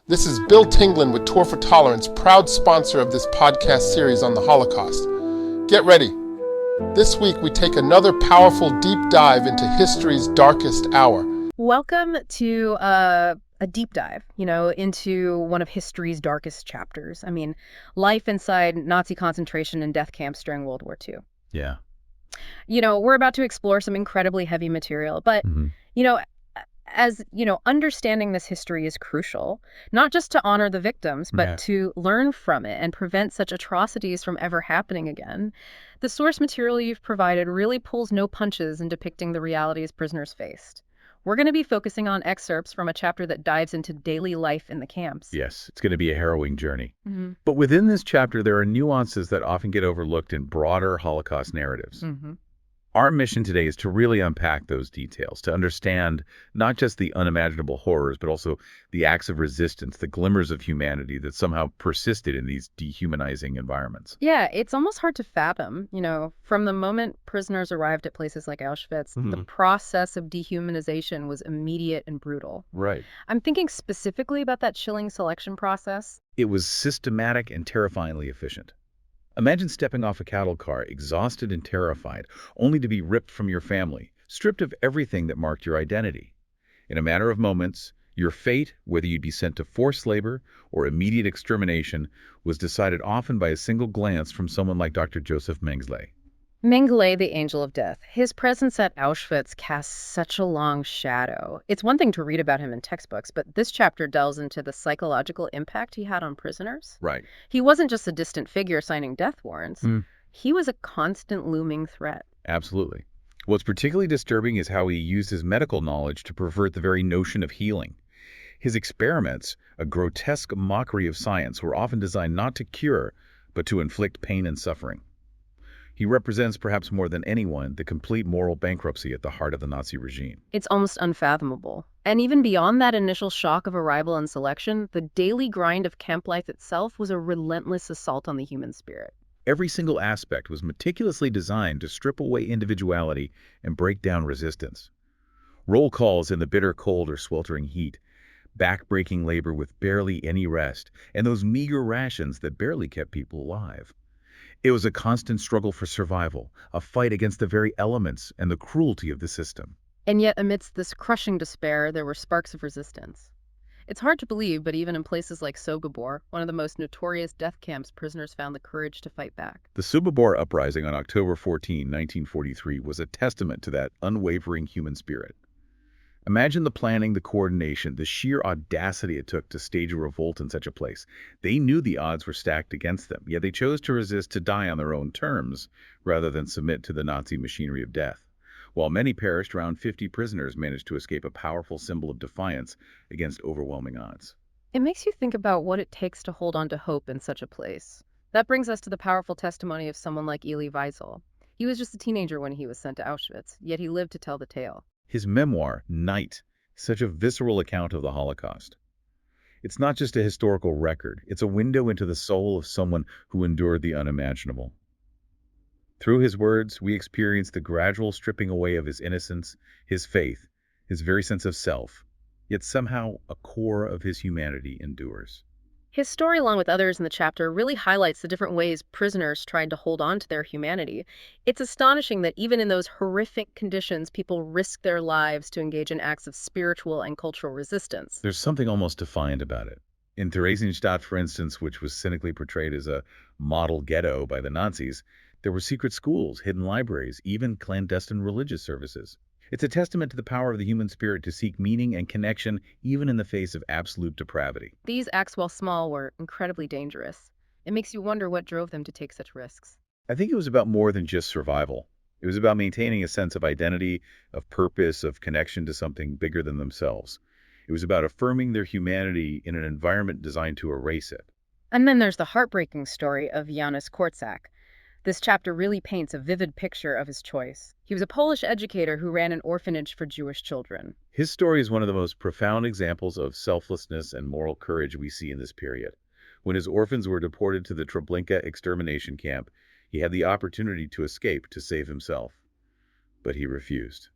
This is Bill Tinglin with Tour for Tolerance, proud sponsor of this podcast series on the Holocaust. Get ready. This week we take another powerful deep dive into history's darkest hour. Welcome to a deep dive, into one of history's darkest chapters. I mean, life inside Nazi concentration and death camps during World War II. Yeah. We're about to explore some incredibly heavy material, but, understanding this history is crucial, not just to honor the victims, but to learn from it and prevent such atrocities from ever happening again. The source material you've provided really pulls no punches in depicting the realities prisoners faced. We're going to be focusing on excerpts from a chapter that dives into daily life in the camps. Yes, it's going to be a harrowing journey. But within this chapter, there are nuances that often get overlooked in broader Holocaust narratives. Our mission today is to really unpack those details, to understand not just the unimaginable horrors, but also the acts of resistance, the glimmers of humanity that somehow persisted in these dehumanizing environments. Yeah, it's almost hard to fathom. From the moment prisoners arrived at places like Auschwitz, the process of dehumanization was immediate and brutal. Right. I'm thinking specifically about that chilling selection process. It was systematic and terrifyingly efficient. Imagine stepping off a cattle car, exhausted and terrified, only to be ripped from your family, stripped of everything that marked your identity. In a matter of moments, your fate, whether you'd be sent to forced labor or immediate extermination, was decided often by a single glance from someone like Dr. Joseph Mengele. Mengele, the angel of death. His presence at Auschwitz casts such a long shadow. It's one thing to read about him in textbooks, but this chapter delves into the psychological impact he had on prisoners. Right. He wasn't just a distant figure signing death warrants. He was a constant looming threat. Absolutely. What's particularly disturbing is how he used his medical knowledge to pervert the very notion of healing. His experiments, a grotesque mockery of science, were often designed not to cure, but to inflict pain and suffering. He represents, perhaps more than anyone, the complete moral bankruptcy at the heart of the Nazi regime. It's almost unfathomable. And even beyond that initial shock of arrival and selection, the daily grind of camp life itself was a relentless assault on the human spirit. Every single aspect was meticulously designed to strip away individuality and break down resistance. Roll calls in the bitter cold or sweltering heat, back-breaking labor with barely any rest, and those meager rations that barely kept people alive. It was a constant struggle for survival, a fight against the very elements and the cruelty of the system. And yet, amidst this crushing despair, there were sparks of resistance. It's hard to believe, but even in places like Sobibor, one of the most notorious death camps, prisoners found the courage to fight back. The Sobibor uprising on October 14, 1943, was a testament to that unwavering human spirit. Imagine the planning, the coordination, the sheer audacity it took to stage a revolt in such a place. They knew the odds were stacked against them, yet they chose to resist to die on their own terms, rather than submit to the Nazi machinery of death. While many perished, around 50 prisoners managed to escape, a powerful symbol of defiance against overwhelming odds. It makes you think about what it takes to hold on to hope in such a place. That brings us to the powerful testimony of someone like Elie Wiesel. He was just a teenager when he was sent to Auschwitz, yet he lived to tell the tale. His memoir, Night, is such a visceral account of the Holocaust. It's not just a historical record, it's a window into the soul of someone who endured the unimaginable. Through his words, we experience the gradual stripping away of his innocence, his faith, his very sense of self, yet somehow a core of his humanity endures. His story, along with others in the chapter, really highlights the different ways prisoners tried to hold on to their humanity. It's astonishing that even in those horrific conditions, people risk their lives to engage in acts of spiritual and cultural resistance. There's something almost defiant about it. In Theresienstadt, for instance, which was cynically portrayed as a model ghetto by the Nazis, there were secret schools, hidden libraries, even clandestine religious services. It's a testament to the power of the human spirit to seek meaning and connection even in the face of absolute depravity. These acts, while small, were incredibly dangerous. It makes you wonder what drove them to take such risks. I think it was about more than just survival. It was about maintaining a sense of identity, of purpose, of connection to something bigger than themselves. It was about affirming their humanity in an environment designed to erase it. And then there's the heartbreaking story of Janusz Korczak. This chapter really paints a vivid picture of his choice. He was a Polish educator who ran an orphanage for Jewish children. His story is one of the most profound examples of selflessness and moral courage we see in this period. When his orphans were deported to the Treblinka extermination camp, he had the opportunity to escape to save himself. But he refused.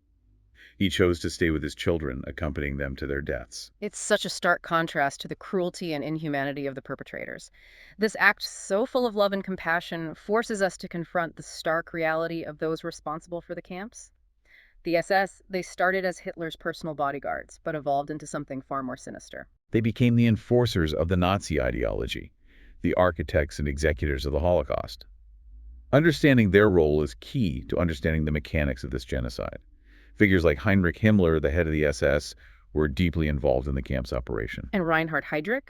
He chose to stay with his children, accompanying them to their deaths. It's such a stark contrast to the cruelty and inhumanity of the perpetrators. This act, so full of love and compassion, forces us to confront the stark reality of those responsible for the camps. The SS, they started as Hitler's personal bodyguards, but evolved into something far more sinister. They became the enforcers of the Nazi ideology, the architects and executors of the Holocaust. Understanding their role is key to understanding the mechanics of this genocide. Figures like Heinrich Himmler, the head of the SS, were deeply involved in the camp's operation. And Reinhard Heydrich?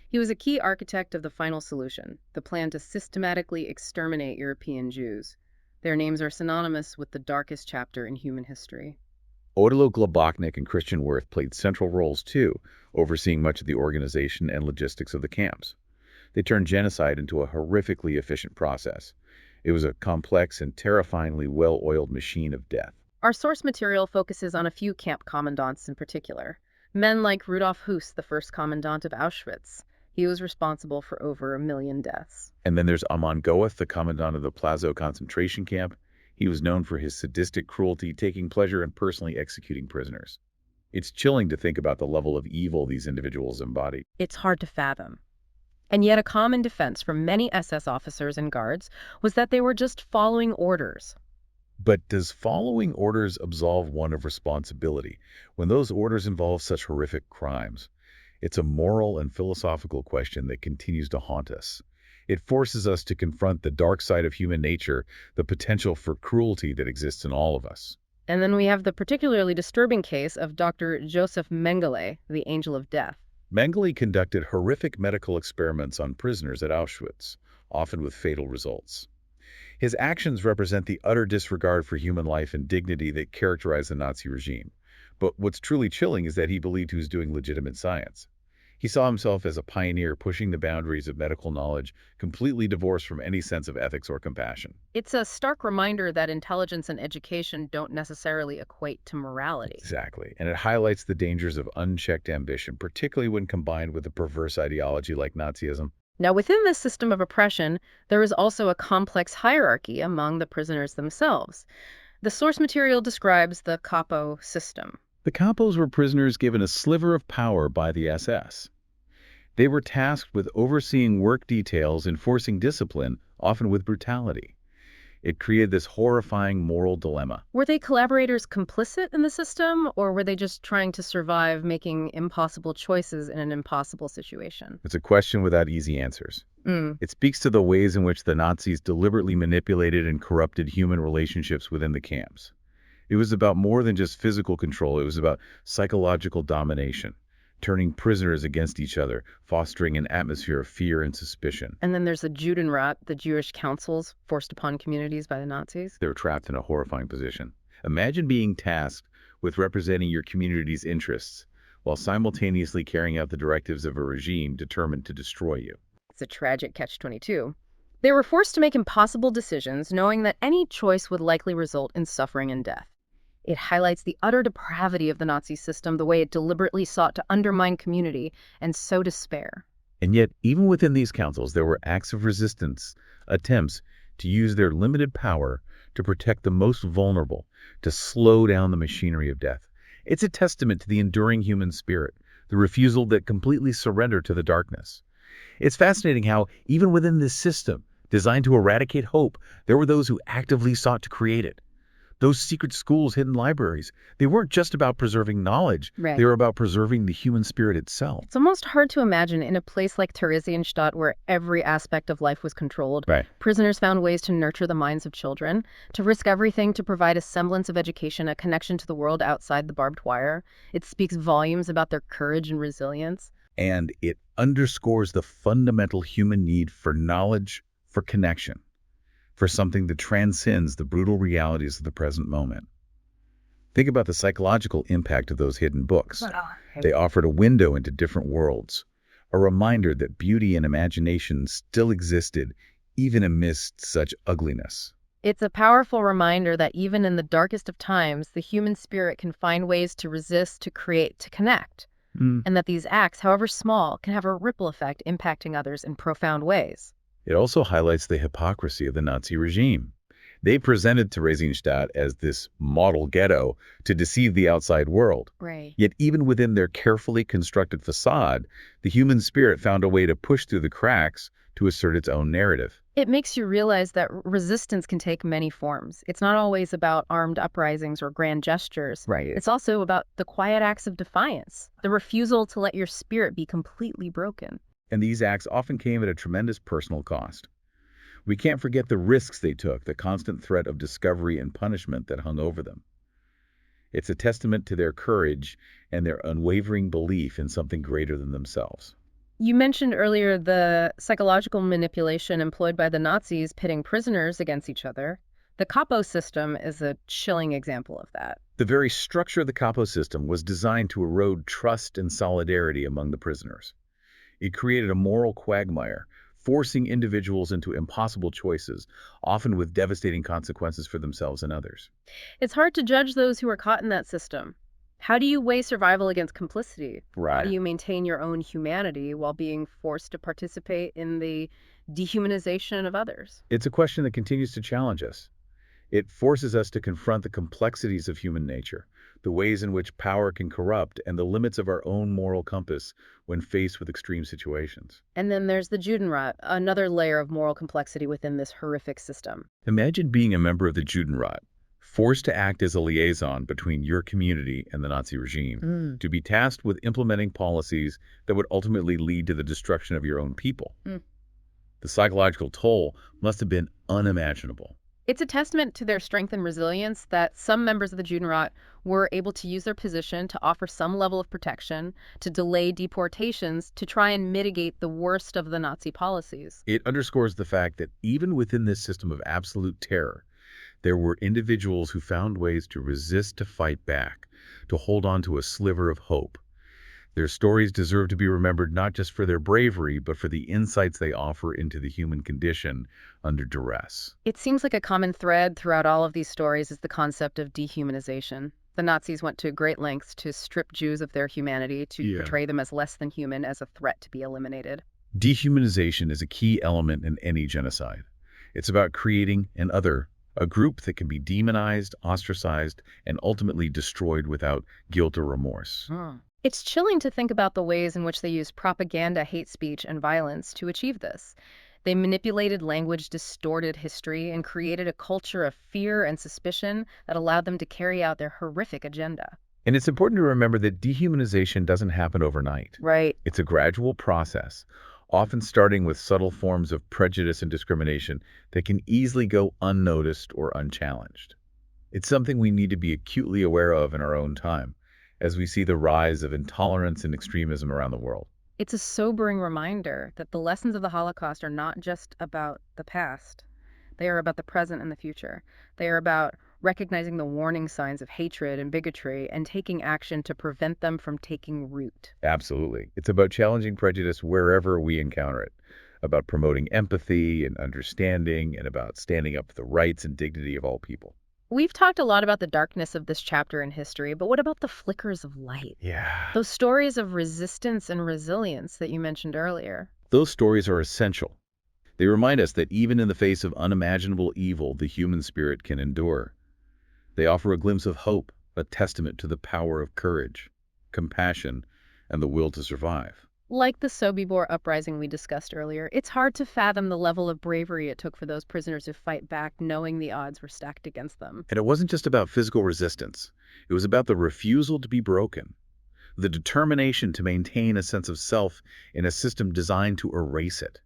He was a key architect of the final solution, the plan to systematically exterminate European Jews. Their names are synonymous with the darkest chapter in human history. Odilo Globoknik and Christian Wirth played central roles too, overseeing much of the organization and logistics of the camps. They turned genocide into a horrifically efficient process. It was a complex and terrifyingly well-oiled machine of death. Our source material focuses on a few camp commandants in particular. Men like Rudolf Höss, the first commandant of Auschwitz. He was responsible for over 1 million deaths. And then there's Amon Goeth, the commandant of the Plazow concentration camp. He was known for his sadistic cruelty, taking pleasure in personally executing prisoners. It's chilling to think about the level of evil these individuals embodied. It's hard to fathom. And yet a common defense from many SS officers and guards was that they were just following orders. But does following orders absolve one of responsibility when those orders involve such horrific crimes? It's a moral and philosophical question that continues to haunt us. It forces us to confront the dark side of human nature, the potential for cruelty that exists in all of us. And then we have the particularly disturbing case of Dr. Joseph Mengele, the Angel of Death. Mengele conducted horrific medical experiments on prisoners at Auschwitz, often with fatal results. His actions represent the utter disregard for human life and dignity that characterized the Nazi regime. But what's truly chilling is that he believed he was doing legitimate science. He saw himself as a pioneer pushing the boundaries of medical knowledge, completely divorced from any sense of ethics or compassion. It's a stark reminder that intelligence and education don't necessarily equate to morality. Exactly. And it highlights the dangers of unchecked ambition, particularly when combined with a perverse ideology like Nazism. Now, within this system of oppression, there is also a complex hierarchy among the prisoners themselves. The source material describes the Kapos system. The Kapos were prisoners given a sliver of power by the SS. They were tasked with overseeing work details, enforcing discipline, often with brutality. It created this horrifying moral dilemma. Were they collaborators complicit in the system, or were they just trying to survive, making impossible choices in an impossible situation? It's a question without easy answers. It speaks to the ways in which the Nazis deliberately manipulated and corrupted human relationships within the camps. It was about more than just physical control. It was about psychological domination, turning prisoners against each other, fostering an atmosphere of fear and suspicion. And then there's the Judenrat, the Jewish councils forced upon communities by the Nazis. They were trapped in a horrifying position. Imagine being tasked with representing your community's interests while simultaneously carrying out the directives of a regime determined to destroy you. It's a tragic catch-22. They were forced to make impossible decisions, knowing that any choice would likely result in suffering and death. It highlights the utter depravity of the Nazi system, the way it deliberately sought to undermine community and sow despair. And yet, even within these councils, there were acts of resistance, attempts to use their limited power to protect the most vulnerable, to slow down the machinery of death. It's a testament to the enduring human spirit, the refusal that completely surrender to the darkness. It's fascinating how, even within this system, designed to eradicate hope, there were those who actively sought to create it. Those secret schools, hidden libraries, they weren't just about preserving knowledge. Right. They were about preserving the human spirit itself. It's almost hard to imagine in a place like Theresienstadt where every aspect of life was controlled. Right. Prisoners found ways to nurture the minds of children, to risk everything to provide a semblance of education, a connection to the world outside the barbed wire. It speaks volumes about their courage and resilience. And it underscores the fundamental human need for knowledge, for connection, for something that transcends the brutal realities of the present moment. Think about the psychological impact of those hidden books. They offered a window into different worlds, a reminder that beauty and imagination still existed even amidst such ugliness. It's a powerful reminder that even in the darkest of times, the human spirit can find ways to resist, to create, to connect. And that these acts, however small, can have a ripple effect impacting others in profound ways. It also highlights the hypocrisy of the Nazi regime. They presented Theresienstadt as this model ghetto to deceive the outside world. Right. Yet even within their carefully constructed facade, the human spirit found a way to push through the cracks to assert its own narrative. It makes you realize that resistance can take many forms. It's not always about armed uprisings or grand gestures. Right. It's also about the quiet acts of defiance, the refusal to let your spirit be completely broken. And these acts often came at a tremendous personal cost. We can't forget the risks they took, the constant threat of discovery and punishment that hung over them. It's a testament to their courage and their unwavering belief in something greater than themselves. You mentioned earlier the psychological manipulation employed by the Nazis pitting prisoners against each other. The Kapos system is a chilling example of that. The very structure of the Kapos system was designed to erode trust and solidarity among the prisoners. It created a moral quagmire, forcing individuals into impossible choices, often with devastating consequences for themselves and others. It's hard to judge those who are caught in that system. How do you weigh survival against complicity? Right. How do you maintain your own humanity while being forced to participate in the dehumanization of others? It's a question that continues to challenge us. It forces us to confront the complexities of human nature, the ways in which power can corrupt, and the limits of our own moral compass when faced with extreme situations. And then there's the Judenrat, another layer of moral complexity within this horrific system. Imagine being a member of the Judenrat, forced to act as a liaison between your community and the Nazi regime, to be tasked with implementing policies that would ultimately lead to the destruction of your own people. The psychological toll must have been unimaginable. It's a testament to their strength and resilience that some members of the Judenrat were able to use their position to offer some level of protection, to delay deportations, to try and mitigate the worst of the Nazi policies. It underscores the fact that even within this system of absolute terror, there were individuals who found ways to resist, to fight back, to hold on to a sliver of hope. Their stories deserve to be remembered not just for their bravery, but for the insights they offer into the human condition under duress. It seems like a common thread throughout all of these stories is the concept of dehumanization. The Nazis went to great lengths to strip Jews of their humanity, to portray them as less than human, as a threat to be eliminated. Dehumanization is a key element in any genocide. It's about creating an other, a group that can be demonized, ostracized, and ultimately destroyed without guilt or remorse. It's chilling to think about the ways in which they used propaganda, hate speech, and violence to achieve this. They manipulated language, distorted history, and created a culture of fear and suspicion that allowed them to carry out their horrific agenda. And it's important to remember that dehumanization doesn't happen overnight. Right. It's a gradual process, often starting with subtle forms of prejudice and discrimination that can easily go unnoticed or unchallenged. It's something we need to be acutely aware of in our own time, as we see the rise of intolerance and extremism around the world. It's a sobering reminder that the lessons of the Holocaust are not just about the past. They are about the present and the future. They are about recognizing the warning signs of hatred and bigotry and taking action to prevent them from taking root. Absolutely. It's about challenging prejudice wherever we encounter it, about promoting empathy and understanding, and about standing up for the rights and dignity of all people. We've talked a lot about the darkness of this chapter in history, but what about the flickers of light? Yeah. Those stories of resistance and resilience that you mentioned earlier. Those stories are essential. They remind us that even in the face of unimaginable evil, the human spirit can endure. They offer a glimpse of hope, a testament to the power of courage, compassion, and the will to survive. Like the Sobibor uprising we discussed earlier, it's hard to fathom the level of bravery it took for those prisoners to fight back knowing the odds were stacked against them. And it wasn't just about physical resistance. It was about the refusal to be broken, the determination to maintain a sense of self in a system designed to erase it.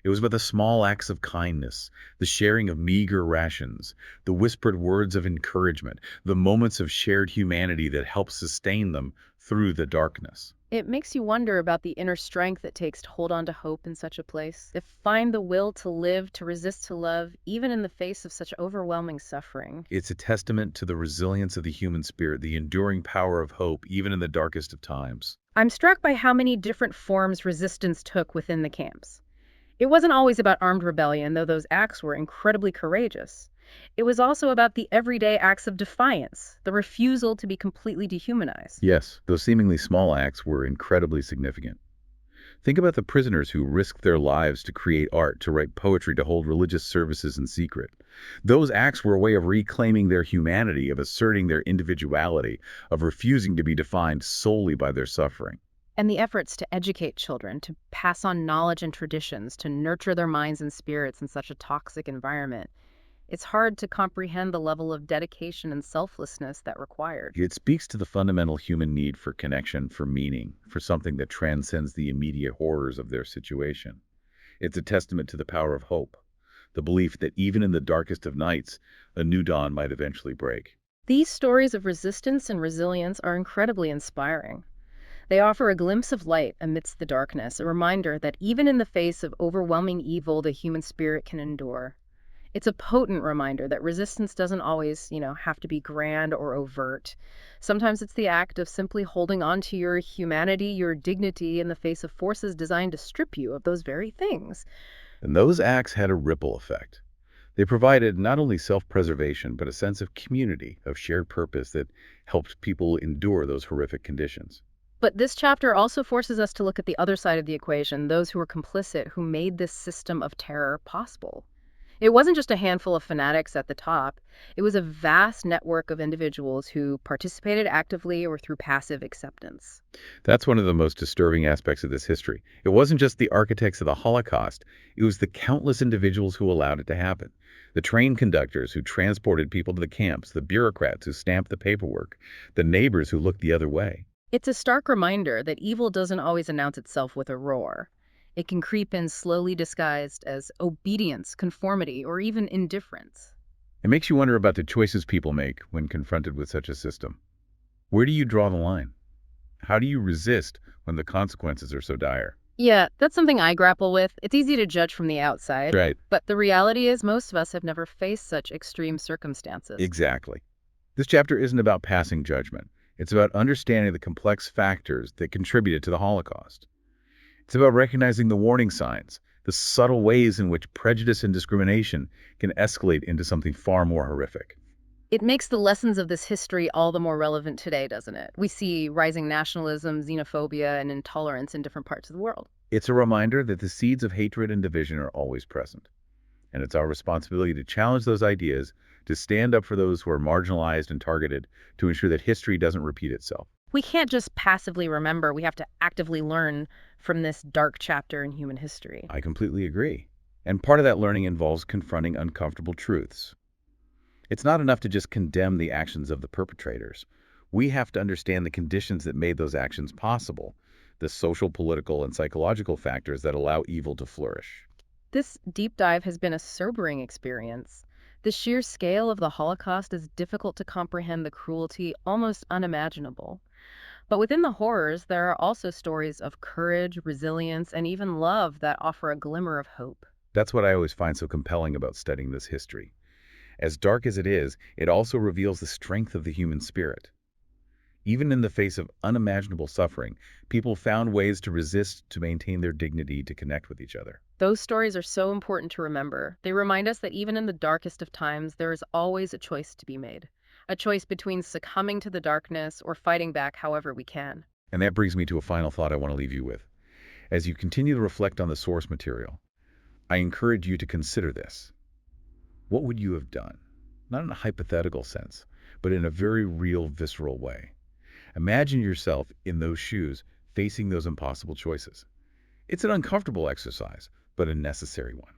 It was about the small acts of kindness, the sharing of meager rations, the whispered words of encouragement, the moments of shared humanity that helped sustain them through the darkness. It makes you wonder about the inner strength it takes to hold on to hope in such a place, to find the will to live, to resist, to love, even in the face of such overwhelming suffering. It's a testament to the resilience of the human spirit, the enduring power of hope, even in the darkest of times. I'm struck by how many different forms resistance took within the camps. It wasn't always about armed rebellion, though those acts were incredibly courageous. It was also about the everyday acts of defiance, the refusal to be completely dehumanized. Yes, those seemingly small acts were incredibly significant. Think about the prisoners who risked their lives to create art, to write poetry, to hold religious services in secret. Those acts were a way of reclaiming their humanity, of asserting their individuality, of refusing to be defined solely by their suffering. And the efforts to educate children, to pass on knowledge and traditions, to nurture their minds and spirits in such a toxic environment. It's hard to comprehend the level of dedication and selflessness that required. It speaks to the fundamental human need for connection, for meaning, for something that transcends the immediate horrors of their situation. It's a testament to the power of hope, the belief that even in the darkest of nights, a new dawn might eventually break. These stories of resistance and resilience are incredibly inspiring. They offer a glimpse of light amidst the darkness, a reminder that even in the face of overwhelming evil, the human spirit can endure. It's a potent reminder that resistance doesn't always, have to be grand or overt. Sometimes it's the act of simply holding on to your humanity, your dignity in the face of forces designed to strip you of those very things. And those acts had a ripple effect. They provided not only self-preservation, but a sense of community, of shared purpose that helped people endure those horrific conditions. But this chapter also forces us to look at the other side of the equation, those who were complicit, who made this system of terror possible. It wasn't just a handful of fanatics at the top. It was a vast network of individuals who participated actively or through passive acceptance. That's one of the most disturbing aspects of this history. It wasn't just the architects of the Holocaust. It was the countless individuals who allowed it to happen. The train conductors who transported people to the camps, the bureaucrats who stamped the paperwork, the neighbors who looked the other way. It's a stark reminder that evil doesn't always announce itself with a roar. It can creep in slowly disguised as obedience, conformity, or even indifference. It makes you wonder about the choices people make when confronted with such a system. Where do you draw the line? How do you resist when the consequences are so dire? Yeah, that's something I grapple with. It's easy to judge from the outside. Right. But the reality is most of us have never faced such extreme circumstances. Exactly. This chapter isn't about passing judgment. It's about understanding the complex factors that contributed to the Holocaust. It's about recognizing the warning signs, the subtle ways in which prejudice and discrimination can escalate into something far more horrific. It makes the lessons of this history all the more relevant today, doesn't it? We see rising nationalism, xenophobia, and intolerance in different parts of the world. It's a reminder that the seeds of hatred and division are always present. And it's our responsibility to challenge those ideas, to stand up for those who are marginalized and targeted, to ensure that history doesn't repeat itself. We can't just passively remember. We have to actively learn from this dark chapter in human history. I completely agree. And part of that learning involves confronting uncomfortable truths. It's not enough to just condemn the actions of the perpetrators. We have to understand the conditions that made those actions possible, the social, political, and psychological factors that allow evil to flourish. This deep dive has been a sobering experience. The sheer scale of the Holocaust is difficult to comprehend, the cruelty almost unimaginable. But within the horrors, there are also stories of courage, resilience, and even love that offer a glimmer of hope. That's what I always find so compelling about studying this history. As dark as it is, it also reveals the strength of the human spirit. Even in the face of unimaginable suffering, people found ways to resist, to maintain their dignity, to connect with each other. Those stories are so important to remember. They remind us that even in the darkest of times, there is always a choice to be made. A choice between succumbing to the darkness or fighting back however we can. And that brings me to a final thought I want to leave you with. As you continue to reflect on the source material, I encourage you to consider this. What would you have done? Not in a hypothetical sense, but in a very real, visceral way. Imagine yourself in those shoes, facing those impossible choices. It's an uncomfortable exercise, but a necessary one.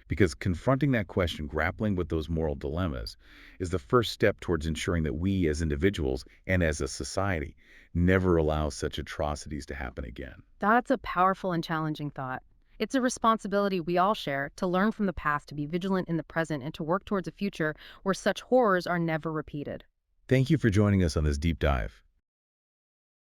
Because confronting that question, grappling with those moral dilemmas, is the first step towards ensuring that we as individuals and as a society never allow such atrocities to happen again. That's a powerful and challenging thought. It's a responsibility we all share to learn from the past, to be vigilant in the present, and to work towards a future where such horrors are never repeated. Thank you for joining us on this deep dive.